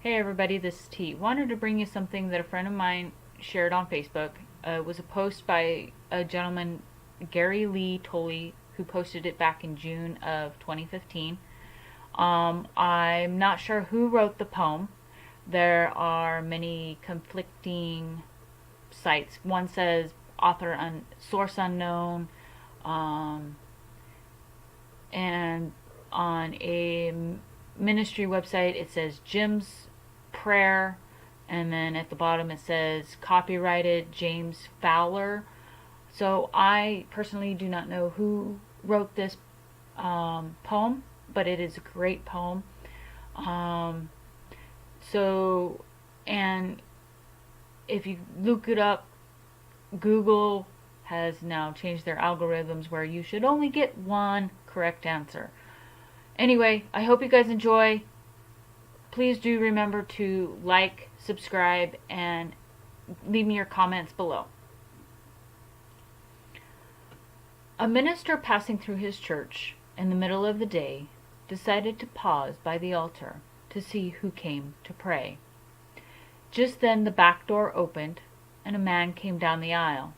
Hey everybody, this is T. Wanted to bring you something that a friend of mine shared on Facebook. It was a post by a gentleman, Gary Lee Tolley, who posted it back in June of 2015. I'm not sure who wrote the poem. There are many conflicting sites. One says source unknown, and on a ministry website it says Jim's prayer, and then at the bottom it says copyrighted James Fowler. So I personally do not know who wrote this poem, but it is a great poem. Um, so, and if you look it up, Google has now changed their algorithms where you should only get one correct answer. Anyway, I hope you guys enjoy. Please do remember to like, subscribe, and leave me your comments below. A minister passing through his church in the middle of the day decided to pause by the altar to see who came to pray. Just then the back door opened and a man came down the aisle.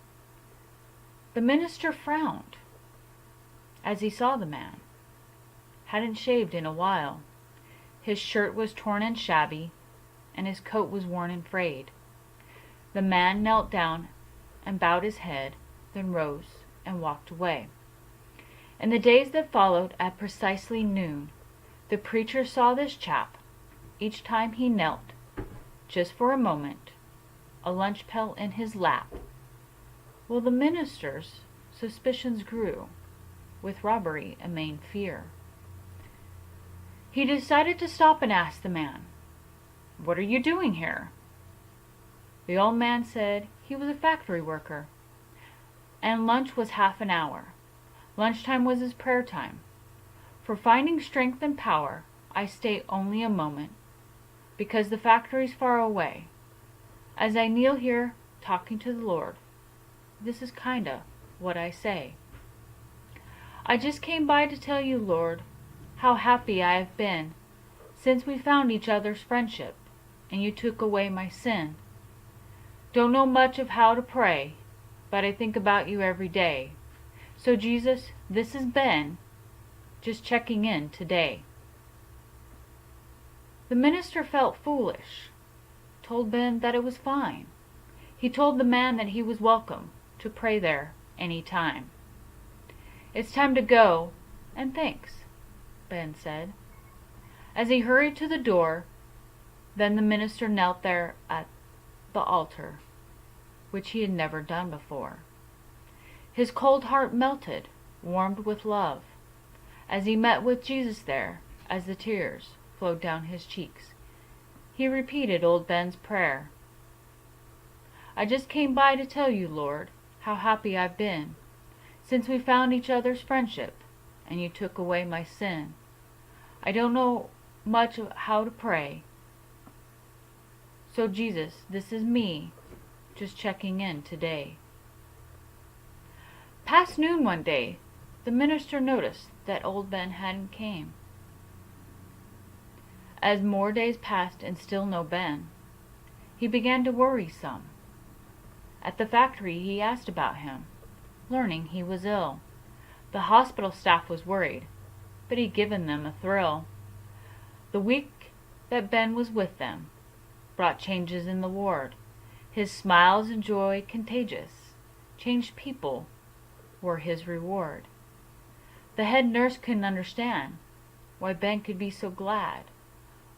The minister frowned as he saw the man. Hadn't shaved in a while. His shirt was torn and shabby, and his coat was worn and frayed. The man knelt down and bowed his head, then rose and walked away. In the days that followed, at precisely noon, the preacher saw this chap, each time he knelt, just for a moment, a lunch pail in his lap. Well, the minister's suspicions grew, with robbery a main fear. He decided to stop and ask the man, "What are you doing here?" The old man said he was a factory worker, and lunch was half an hour. Lunchtime was his prayer time. For finding strength and power, I stay only a moment, because the factory's far away. As I kneel here talking to the Lord, this is kinda what I say. I just came by to tell you, Lord, how happy I have been since we found each other's friendship and you took away my sin. Don't know much of how to pray, but I think about you every day. So Jesus, this is Ben, just checking in today. The minister felt foolish, told Ben that it was fine. He told the man that he was welcome to pray there any time. It's time to go, and thanks, Ben said. As he hurried to the door, then the minister knelt there at the altar, which he had never done before. His cold heart melted, warmed with love, as he met with Jesus there, as the tears flowed down his cheeks. He repeated old Ben's prayer. I just came by to tell you, Lord, how happy I've been since we found each other's friendship and you took away my sin. I don't know much of how to pray. So Jesus, this is me, just checking in today. Past noon one day, the minister noticed that old Ben hadn't came. As more days passed and still no Ben, he began to worry some. At the factory he asked about him, learning he was ill. The hospital staff was worried, but he'd given them a thrill. The week that Ben was with them brought changes in the ward. His smiles and joy contagious, changed people were his reward. The head nurse couldn't understand why Ben could be so glad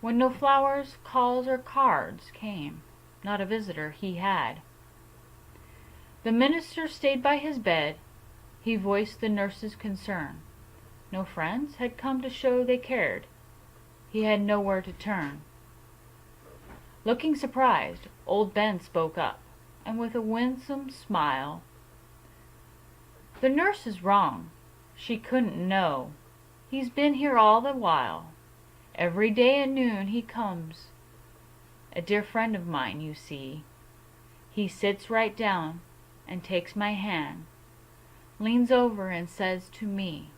when no flowers, calls, or cards came, not a visitor he had. The minister stayed by his bed. He voiced the nurse's concern. No friends had come to show they cared. He had nowhere to turn. Looking surprised, old Ben spoke up, and with a winsome smile, "The nurse is wrong. She couldn't know. He's been here all the while. Every day at noon he comes. A dear friend of mine, you see. He sits right down and takes my hand, leans over and says to me,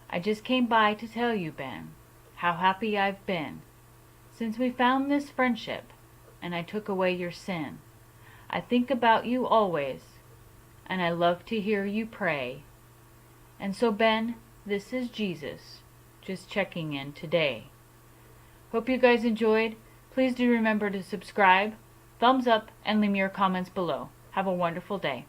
I just came by to tell you, Ben, how happy I've been Since we found this friendship, and I took away your sin, I think about you always, and I love to hear you pray. And so, Ben, this is Jesus, just checking in today. Hope you guys enjoyed. Please do remember to subscribe, thumbs up, and leave me your comments below. Have a wonderful day.